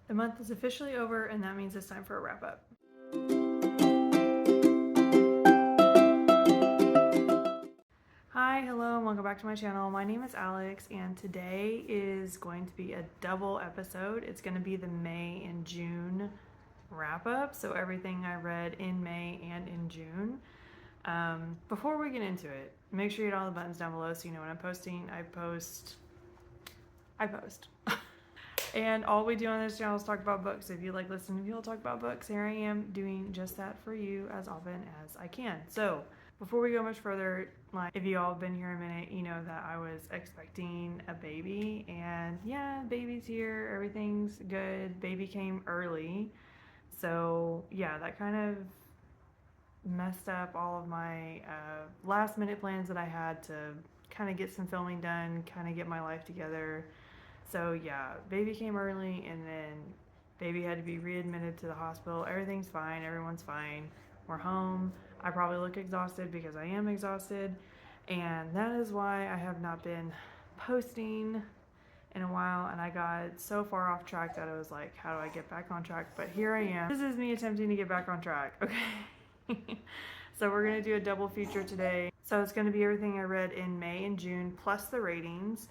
The month is officially over, and that means it's time for a wrap up. Hi, hello, and welcome back to my channel. My name is Alex, and today is going to be a double episode. It's going to be the May and June wrap up, so everything I read in May and in June. Before we get into it, make sure you hit all the buttons down below so you know when I'm posting. I post. And all we do on this channel is talk about books. If you like listening to people talk about books, here I am doing just that for you as often as I can. So before we go much further, like if you all have been here a minute, you know that I was expecting a baby, and yeah, baby's here, everything's good. Baby came early, so yeah, that kind of messed up all of my last minute plans that I had to kind of get some filming done, kind of get my life together. So yeah, baby came early, and then baby had to be readmitted to the hospital. Everything's fine, everyone's fine. We're home. I probably look exhausted because I am exhausted, and that is why I have not been posting in a while, and I got so far off track that I was like, how do I get back on track? But here I am. This is me attempting to get back on track, okay? So we're gonna do a double feature today. So it's gonna be everything I read in May and June, plus the ratings.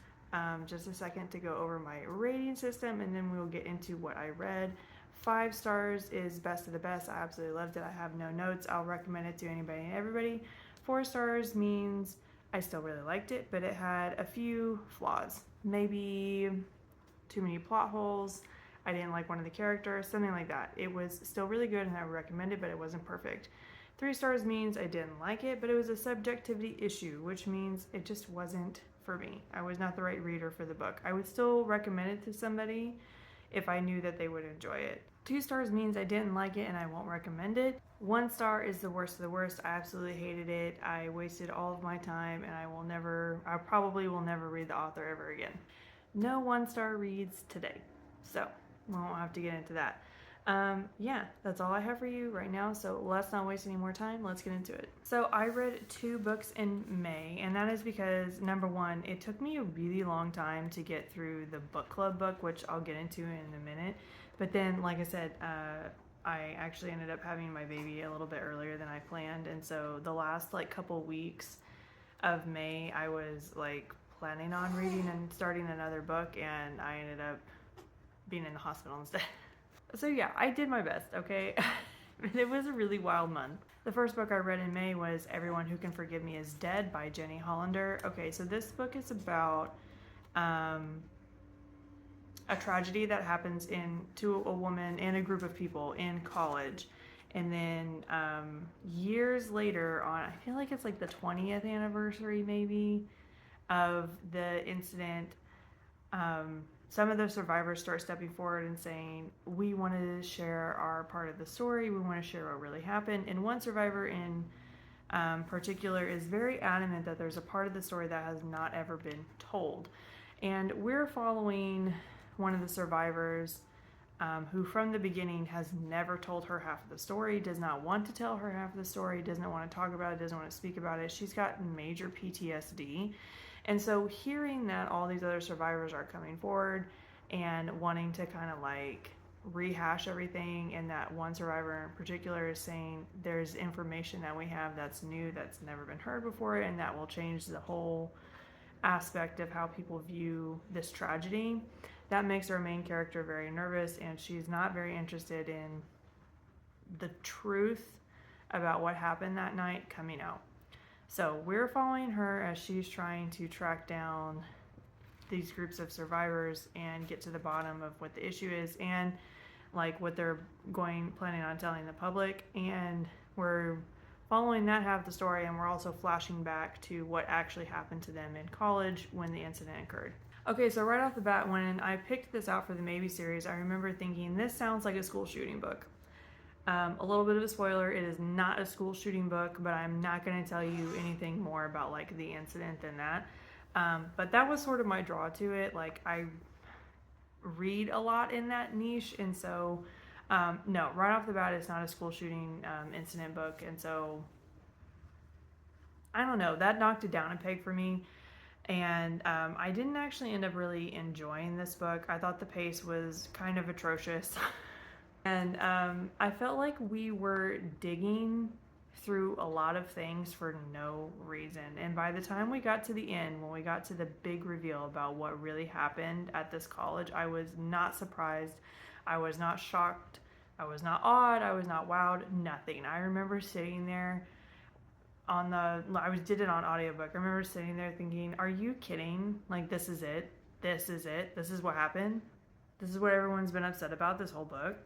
Just a second to go over my rating system, and then we'll get into what I read. 5 stars is best of the best. I absolutely loved it. I have no notes. I'll recommend it to anybody and everybody. 4 stars means I still really liked it, but it had a few flaws. Maybe too many plot holes. I didn't like one of the characters, something like that. It was still really good and I would recommend it, but it wasn't perfect. 3 stars means I didn't like it, but it was a subjectivity issue, which means it just wasn't for me. I was not the right reader for the book. I would still recommend it to somebody if I knew that they would enjoy it. 2 stars means I didn't like it and I won't recommend it. 1 star is the worst of the worst. I absolutely hated it. I wasted all of my time, and I probably will never read the author ever again. No 1 star reads today, so we won't have to get into that. Yeah, that's all I have for you right now, so let's not waste any more time. Let's get into it. So I read 2 books in May, and that is because, number 1, it took me a really long time to get through the book club book, which I'll get into in a minute. But then, like I said, I actually ended up having my baby a little bit earlier than I planned, and so the last couple weeks of May, I was planning on reading and starting another book, and I ended up being in the hospital instead. So yeah, I did my best, okay? It was a really wild month. The first book I read in May was Everyone Who Can Forgive Me Is Dead by Jenny Hollander. Okay, so this book is about a tragedy that happens to a woman and a group of people in college. And then years later on, I feel like it's the 20th anniversary maybe of the incident, some of the survivors start stepping forward and saying, we want to share our part of the story, we want to share what really happened. And one survivor in particular is very adamant that there's a part of the story that has not ever been told. And we're following one of the survivors who from the beginning has never told her half of the story, does not want to tell her half of the story, doesn't want to talk about it, doesn't want to speak about it. She's got major PTSD. And so hearing that all these other survivors are coming forward and wanting to kind of rehash everything, and that one survivor in particular is saying there's information that we have that's new, that's never been heard before, and that will change the whole aspect of how people view this tragedy, that makes our main character very nervous, and she's not very interested in the truth about what happened that night coming out. So we're following her as she's trying to track down these groups of survivors and get to the bottom of what the issue is and what they're planning on telling the public. And we're following that half of the story, and we're also flashing back to what actually happened to them in college when the incident occurred. Okay, so right off the bat, when I picked this out for the Maybe series, I remember thinking this sounds like a school shooting book. A little bit of a spoiler, it is not a school shooting book, but I'm not going to tell you anything more about the incident than that. But that was sort of my draw to it. I read a lot in that niche, and so no, right off the bat, it's not a school shooting incident book, and so I don't know, that knocked it down a peg for me. And I didn't actually end up really enjoying this book. I thought the pace was kind of atrocious. And I felt like we were digging through a lot of things for no reason. And by the time we got to the end, when we got to the big reveal about what really happened at this college, I was not surprised. I was not shocked. I was not awed. I was not wowed. Nothing. I remember sitting there did it on audiobook. I remember sitting there thinking, are you kidding? Like, this is it. This is it. This is what happened. This is what everyone's been upset about this whole book.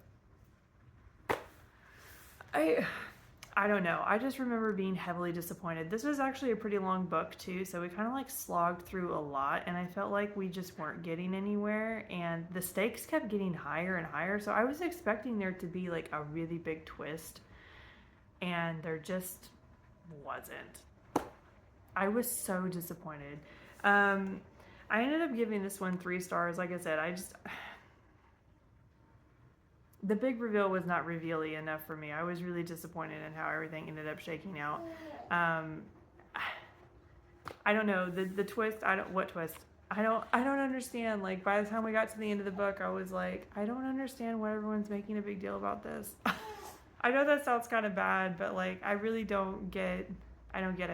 I don't know. I just remember being heavily disappointed. This was actually a pretty long book too, so we kind of like slogged through a lot, and I felt like we just weren't getting anywhere, and the stakes kept getting higher and higher, so I was expecting there to be like a really big twist, and there just wasn't. I was so disappointed. I ended up giving this one 3 stars. Like I said, the big reveal was not reveal-y enough for me. I was really disappointed in how everything ended up shaking out. I don't know, the twist, what twist? I don't understand. Like, by the time we got to the end of the book, I was like, I don't understand why everyone's making a big deal about this. I know that sounds kind of bad, but like, I really don't get it. I don't get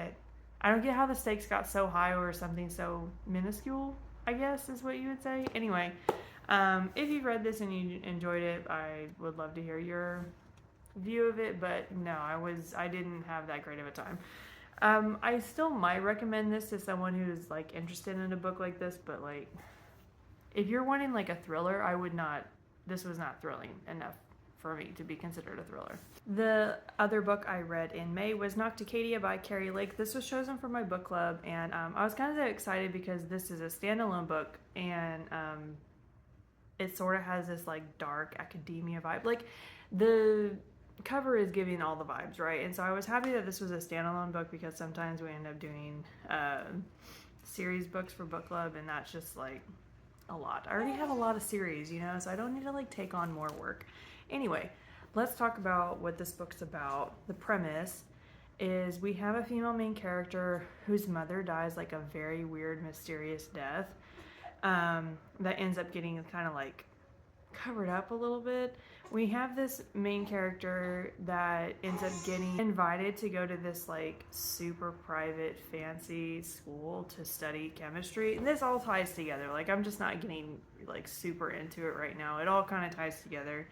how the stakes got so high over something so minuscule, I guess is what you would say. Anyway, if you've read this and you enjoyed it, I would love to hear your view of it, but no, I didn't have that great of a time. I still might recommend this to someone who's like interested in a book like this, but like, if you're wanting like a thriller, this was not thrilling enough for me to be considered a thriller. The other book I read in May was Nocticadia by Keri. This was chosen for my book club, and I was kind of excited because this is a standalone book, and it sort of has this like dark academia vibe. Like, the cover is giving all the vibes, right? And so I was happy that this was a standalone book, because sometimes we end up doing series books for book club, and that's just like a lot. I already have a lot of series, so I don't need to like take on more work. Anyway, let's talk about what this book's about. The premise is we have a female main character whose mother dies like a very weird, mysterious death that ends up getting kind of like covered up a little bit. We have this main character that ends up getting invited to go to this like super private fancy school to study chemistry, and this all ties together. Like, I'm just not getting like super into it right now. It all kind of ties together.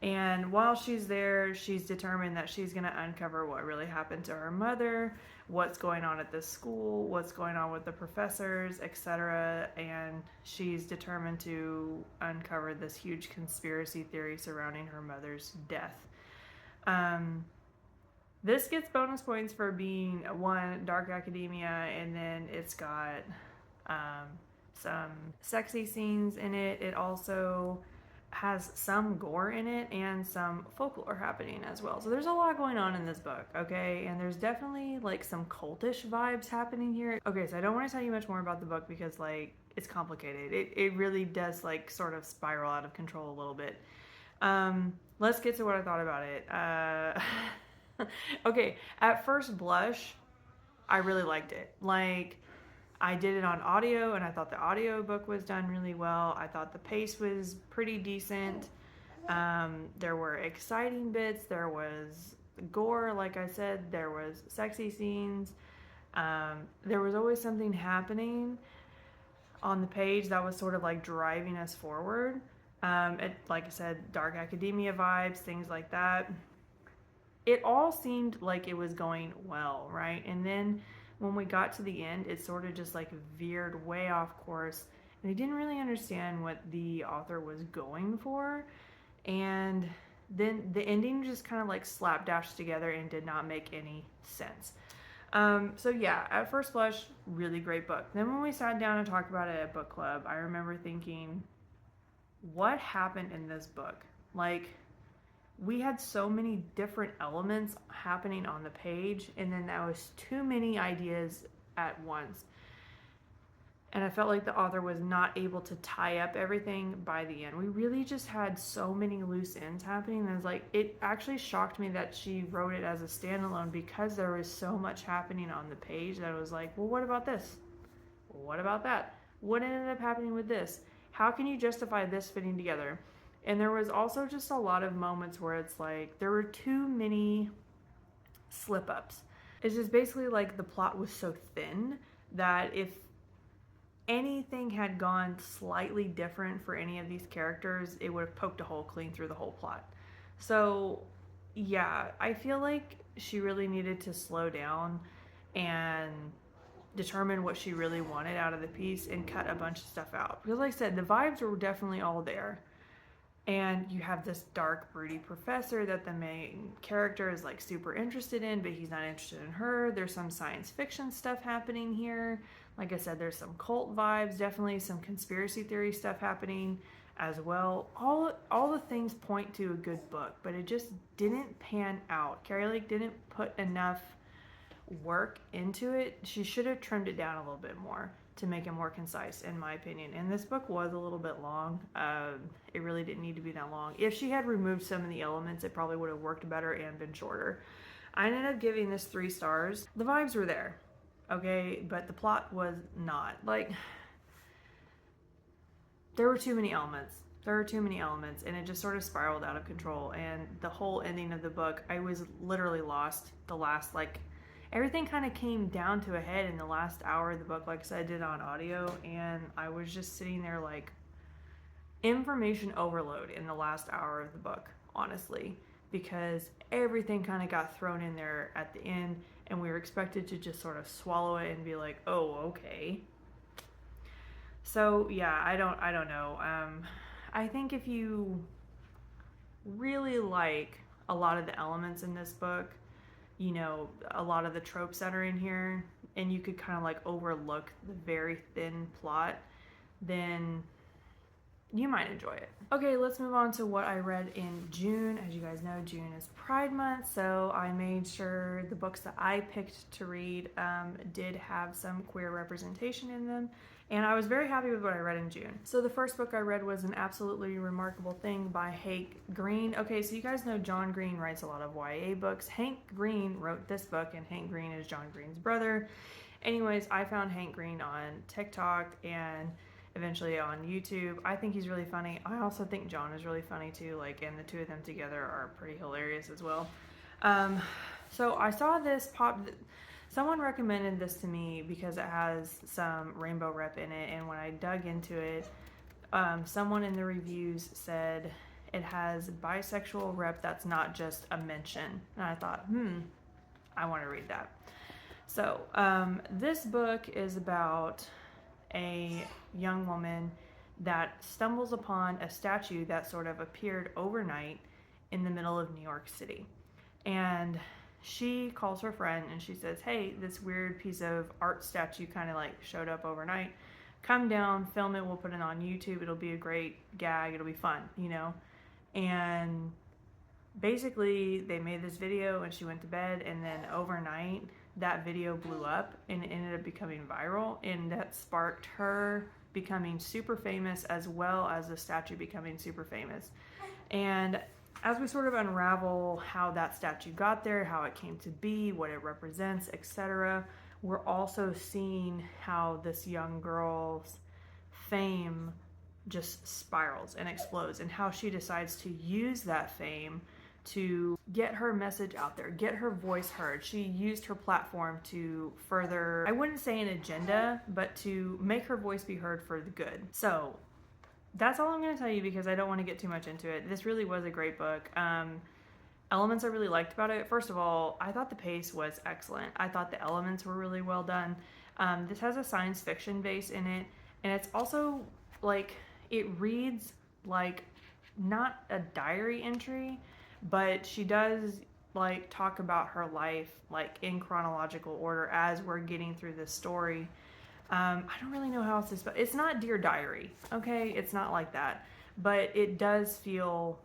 And while she's there, she's determined that she's going to uncover what really happened to her mother, what's going on at this school, what's going on with the professors, etc. And she's determined to uncover this huge conspiracy theory surrounding her mother's death. This gets bonus points for being dark academia, and then it's got some sexy scenes in it. It also has some gore in it and some folklore happening as well. So there's a lot going on in this book, okay? And there's definitely like some cultish vibes happening here. Okay, so I don't want to tell you much more about the book because like it's complicated. It really does like sort of spiral out of control a little bit. Let's get to what I thought about it. Okay, at first blush, I really liked it. Like, I did it on audio, and I thought the audio book was done really well. I thought the pace was pretty decent. There were exciting bits. There was gore, like I said. There was sexy scenes. There was always something happening on the page that was sort of like driving us forward. Like I said, dark academia vibes, things like that. It all seemed like it was going well, right? And then when we got to the end, it sort of just like veered way off course, and I didn't really understand what the author was going for, and then the ending just kind of like slapdashed together and did not make any sense. So yeah, at first blush, really great book. Then when we sat down and talked about it at book club, I remember thinking, what happened in this book? Like, we had so many different elements happening on the page, and then that was too many ideas at once. And I felt like the author was not able to tie up everything by the end. We really just had so many loose ends happening. And it actually shocked me that she wrote it as a standalone, because there was so much happening on the page that I was like, well, what about this? What about that? What ended up happening with this? How can you justify this fitting together? And there was also just a lot of moments where it's like there were too many slip ups. It's just basically like the plot was so thin that if anything had gone slightly different for any of these characters, it would have poked a hole clean through the whole plot. So, yeah, I feel like she really needed to slow down and determine what she really wanted out of the piece and cut a bunch of stuff out. Because, like I said, the vibes were definitely all there. And you have this dark, broody professor that the main character is like super interested in, but he's not interested in her. There's some science fiction stuff happening here. Like I said, there's some cult vibes, definitely some conspiracy theory stuff happening as well. All the things point to a good book, but it just didn't pan out. Keri Lake didn't put enough work into it. She should have trimmed it down a little bit more to make it more concise, in my opinion. And this book was a little bit long. It really didn't need to be that long. If she had removed some of the elements, it probably would have worked better and been shorter. I ended up giving this 3 stars. The vibes were there, okay, but the plot was not. Like, there were too many elements. And it just sort of spiraled out of control. And the whole ending of the book, I was literally lost. The last, like, everything kind of came down to a head in the last hour of the book, like I said, I did on audio, and I was just sitting there like information overload in the last hour of the book, honestly, because everything kind of got thrown in there at the end, and we were expected to just sort of swallow it and be like, oh, okay. So yeah, I don't know. I think if you really like a lot of the elements in this book, you know, a lot of the tropes that are in here, and you could kind of like overlook the very thin plot, then you might enjoy it. Okay, let's move on to what I read in June. As you guys know, June is Pride Month, so I made sure the books that I picked to read did have some queer representation in them. And I was very happy with what I read in June. So the first book I read was An Absolutely Remarkable Thing by Hank Green. Okay, so you guys know John Green writes a lot of YA books. Hank Green wrote this book, and Hank Green is John Green's brother. Anyways, I found Hank Green on TikTok and eventually on YouTube. I think he's really funny. I also think John is really funny too, like, and the two of them together are pretty hilarious as well. So I saw this pop. Someone recommended this to me because it has some rainbow rep in it, and when I dug into it, someone in the reviews said it has bisexual rep that's not just a mention. And I thought, I want to read that. So this book is about a young woman that stumbles upon a statue that sort of appeared overnight in the middle of New York City. And she calls her friend and she says, hey, this weird piece of art statue kind of like showed up overnight. Come down, film it, we'll put it on YouTube. It'll be a great gag. It'll be fun, you know? And basically they made this video and she went to bed, and then overnight that video blew up and it ended up becoming viral, and that sparked her becoming super famous as well as the statue becoming super famous. And as we sort of unravel how that statue got there, how it came to be, what it represents, etc., we're also seeing how this young girl's fame just spirals and explodes, and how she decides to use that fame to get her message out there, get her voice heard. She used her platform to further, I wouldn't say an agenda, but to make her voice be heard for the good. So that's all I'm going to tell you because I don't want to get too much into it. This really was a great book. Elements I really liked about it. First of all, I thought the pace was excellent. I thought the elements were really well done. This has a science fiction base in it, and it's also like, it reads like not a diary entry, but she does like talk about her life like in chronological order as we're getting through this story. I don't really know how else to spell. It's not Dear Diary, okay? It's not like that, but it does feel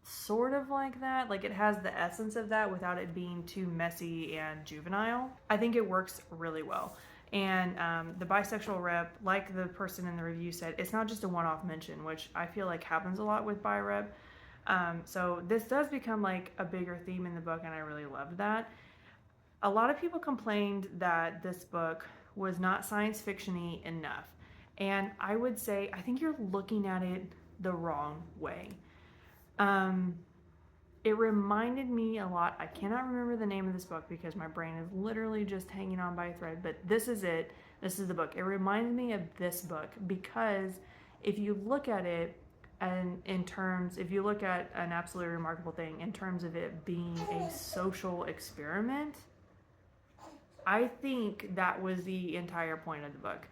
sort of like that. Like, it has the essence of that without it being too messy and juvenile. I think it works really well. And the bisexual rep, like the person in the review said, it's not just a one-off mention, which I feel like happens a lot with bi rep. So this does become like a bigger theme in the book, and I really love that. A lot of people complained that this book was not science fiction-y enough. And I would say, I think you're looking at it the wrong way. It reminded me a lot. I cannot remember the name of this book because my brain is literally just hanging on by a thread, but this is it. This is the book. It reminds me of this book because if you look at it and if you look at An Absolutely Remarkable Thing in terms of it being a social experiment, I think that was the entire point of the book,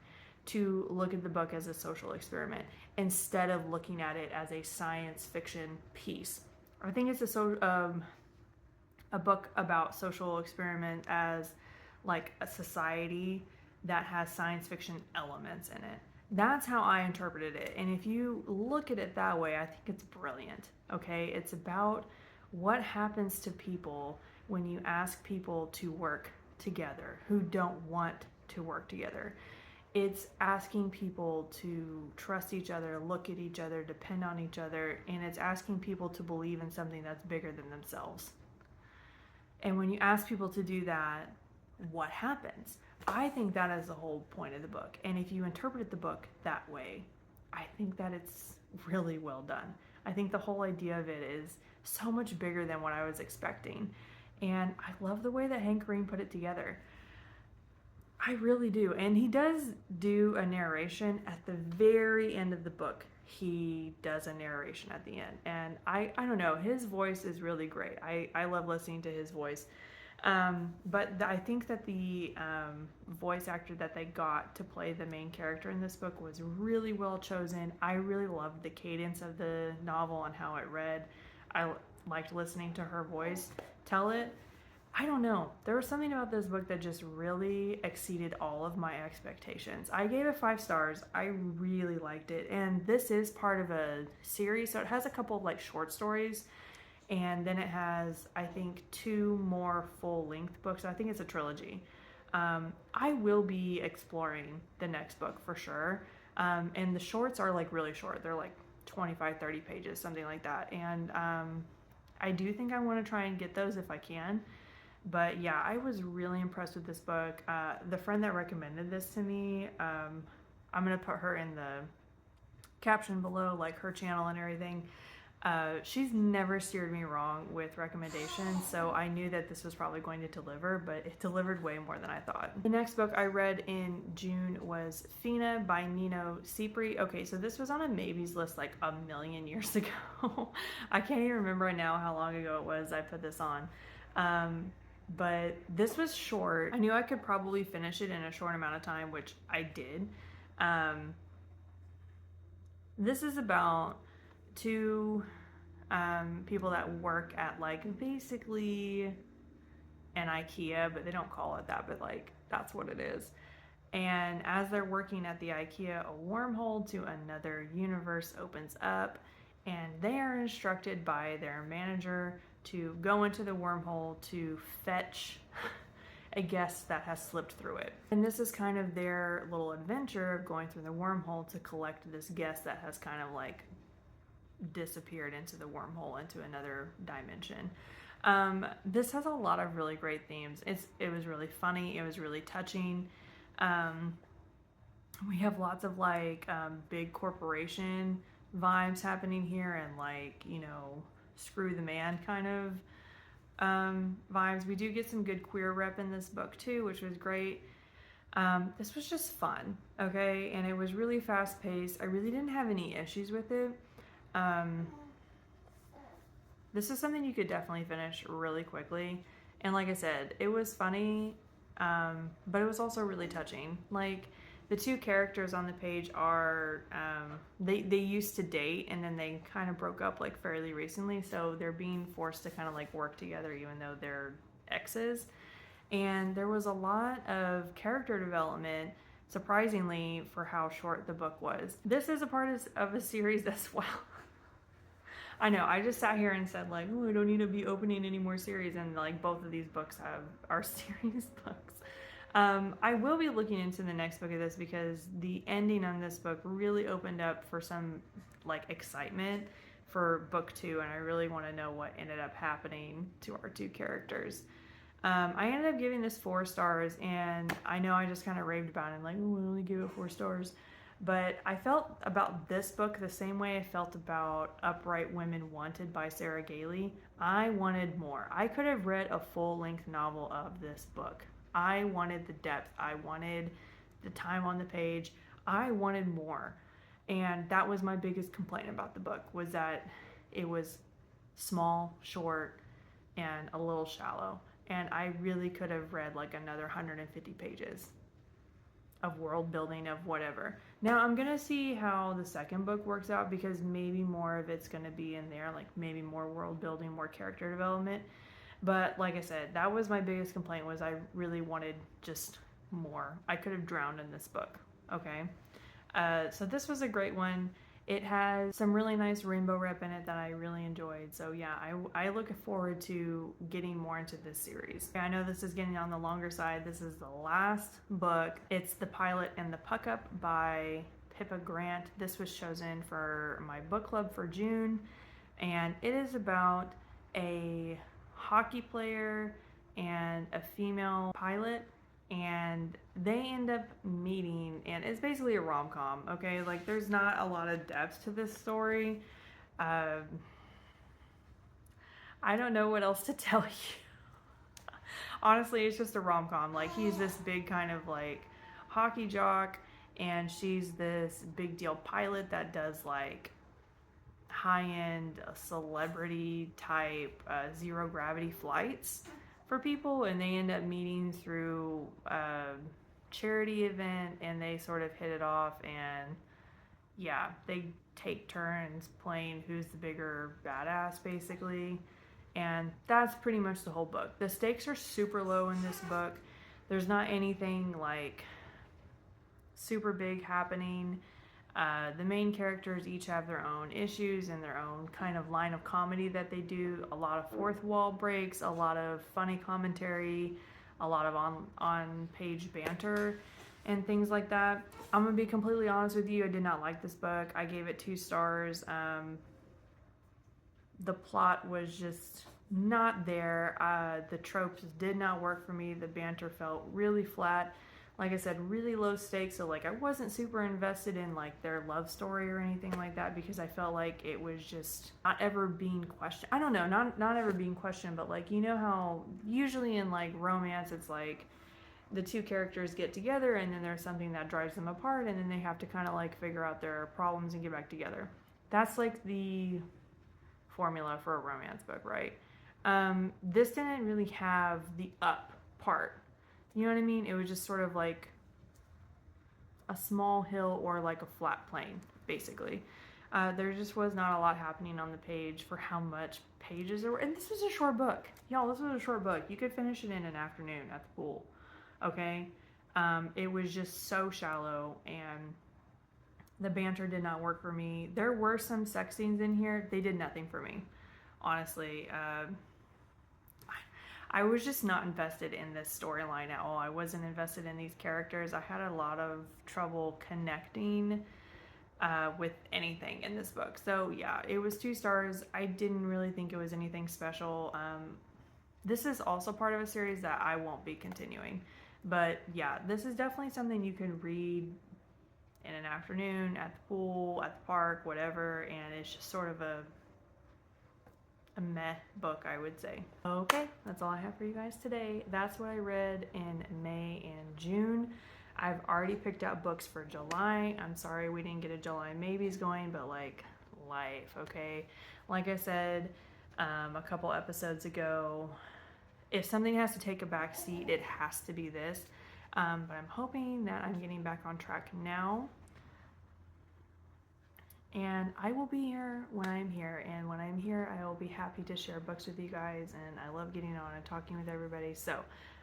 to look at the book as a social experiment instead of looking at it as a science fiction piece. I think it's a book about social experiment as like a society that has science fiction elements in it. That's how I interpreted it. And if you look at it that way, I think it's brilliant. Okay, it's about what happens to people when you ask people to work together who don't want to work together. It's asking people to trust each other, look at each other, depend on each other, and it's asking people to believe in something that's bigger than themselves. And when you ask people to do that, what happens? I think that is the whole point of the book. And if you interpret the book that way, I think that it's really well done. I think the whole idea of it is so much bigger than what I was expecting. And I love the way that Hank Green put it together. I really do. And he does do a narration at the very end of the book. He does a narration at the end. And I don't know, his voice is really great. I love listening to his voice. But I think that the voice actor that they got to play the main character in this book was really well chosen. I really loved the cadence of the novel and how it read. I liked listening to her voice tell it. I don't know. There was something about this book that just really exceeded all of my expectations. I gave it 5 stars. I really liked it. And this is part of a series, so it has a couple of like short stories. And then it has, I think, 2 more full-length books. I think it's a trilogy. I will be exploring the next book for sure. And the shorts are like really short. They're like 25, 30 pages, something like that. And I do think I want to try and get those if I can. But yeah, I was really impressed with this book. The friend that recommended this to me, I'm going to put her in the caption below, like her channel and everything. She's never steered me wrong with recommendations, so I knew that this was probably going to deliver, but it delivered way more than I thought. The next book I read in June was Fina by Nino, Cipri. Okay, so this was on a maybes list like a million years ago. I can't even remember now how long ago it was I put this on. But this was short. I knew I could probably finish it in a short amount of time, which I did. This is about 2 people that work at like basically an IKEA, but they don't call it that, but like that's what it is. And as they're working at the IKEA, a wormhole to another universe opens up, and they are instructed by their manager to go into the wormhole to fetch a guest that has slipped through it. And this is kind of their little adventure of going through the wormhole to collect this guest that has kind of like disappeared into the wormhole into another dimension. This has a lot of really great themes. It was really funny. It was really touching. We have lots of like big corporation vibes happening here, and like, you know, screw the man kind of vibes. We do get some good queer rep in this book too, which was great. This was just fun, okay? And it was really fast paced. I really didn't have any issues with it. This is something you could definitely finish really quickly. And like I said, it was funny, but it was also really touching. Like, the 2 characters on the page are, they used to date, and then they kind of broke up like fairly recently, so they're being forced to kind of like work together even though they're exes. And there was a lot of character development, surprisingly, for how short the book was. This is a part of a series as well. I know, I just sat here and said like, oh, I don't need to be opening any more series, and like both of these books are series books. I will be looking into the next book of this because the ending on this book really opened up for some like excitement for book 2, and I really want to know what ended up happening to our 2 characters. I ended up giving this 4 stars, and I know I just kind of raved about it, like, oh, I only give it 4 stars. But I felt about this book the same way I felt about Upright Women Wanted by Sarah Gailey. I wanted more. I could have read a full-length novel of this book. I wanted the depth. I wanted the time on the page. I wanted more. And that was my biggest complaint about the book, was that it was small, short, and a little shallow. And I really could have read like another 150 pages of world building, of whatever. Now I'm gonna see how the second book works out, because maybe more of it's gonna be in there, like maybe more world building, more character development. But like I said, that was my biggest complaint, was I really wanted just more. I could have drowned in this book. Okay, so this was a great one. It has some really nice rainbow rep in it that I really enjoyed. So yeah, I look forward to getting more into this series. I know this is getting on the longer side. This is the last book. It's The Pilot and the Puck Up by Pippa Grant. This was chosen for my book club for June. And it is about a hockey player and a female pilot, and they end up meeting, and it's basically a rom-com. Okay, like there's not a lot of depth to this story. I don't know what else to tell you. Honestly, it's just a rom-com. Like, he's this big kind of like hockey jock, and she's this big deal pilot that does like high-end celebrity type zero gravity flights for people, and they end up meeting through a charity event, and they sort of hit it off, and yeah, they take turns playing who's the bigger badass, basically. And that's pretty much the whole book. The stakes are super low in this book. There's not anything like super big happening. The main characters each have their own issues and their own kind of line of comedy that they do. A lot of fourth wall breaks, a lot of funny commentary, a lot of on-page banter and things like that. I'm going to be completely honest with you. I did not like this book. I gave it 2 stars. The plot was just not there. The tropes did not work for me. The banter felt really flat. Like I said, really low stakes, so like I wasn't super invested in like their love story or anything like that, because I felt like it was just not ever being questioned. I don't know, not ever being questioned, but like, you know how usually in like romance it's like the 2 characters get together and then there's something that drives them apart, and then they have to kind of like figure out their problems and get back together. That's like the formula for a romance book, right? This didn't really have the up part. You know what I mean? It was just sort of like a small hill or like a flat plain, basically. There just was not a lot happening on the page for how much pages there were. And this was a short book. Y'all, this was a short book. You could finish it in an afternoon at the pool. Okay? It was just so shallow, and the banter did not work for me. There were some sex scenes in here. They did nothing for me, honestly. I was just not invested in this storyline at all. I wasn't invested in these characters. I had a lot of trouble connecting with anything in this book. So yeah, it was 2 stars. I didn't really think it was anything special. This is also part of a series that I won't be continuing. But yeah, this is definitely something you can read in an afternoon, at the pool, at the park, whatever, and it's just sort of a meh book, I would say. Okay, that's all I have for you guys today. That's what I read in May and June. I've already picked out books for July. I'm sorry we didn't get a July Maybes going, but like, life, okay? Like I said a couple episodes ago, if something has to take a back seat, it has to be this. But I'm hoping that I'm getting back on track now. And I will be here when I'm here, and when I'm here, I will be happy to share books with you guys, and I love getting on and talking with everybody, so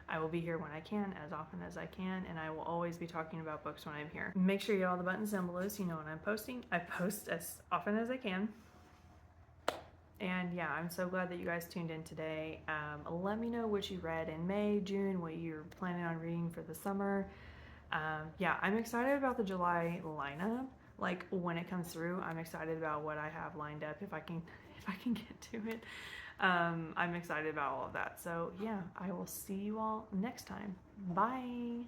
I will be here when I can, as often as I can, and I will always be talking about books when I'm here. Make sure you get all the buttons down below so you know when I'm posting. I post as often as I can. And yeah, I'm so glad that you guys tuned in today. Let me know what you read in May, June, what you're planning on reading for the summer. Yeah, I'm excited about the July lineup. Like, when it comes through, I'm excited about what I have lined up, if I can get to it. I'm excited about all of that. So yeah, I will see you all next time. Bye.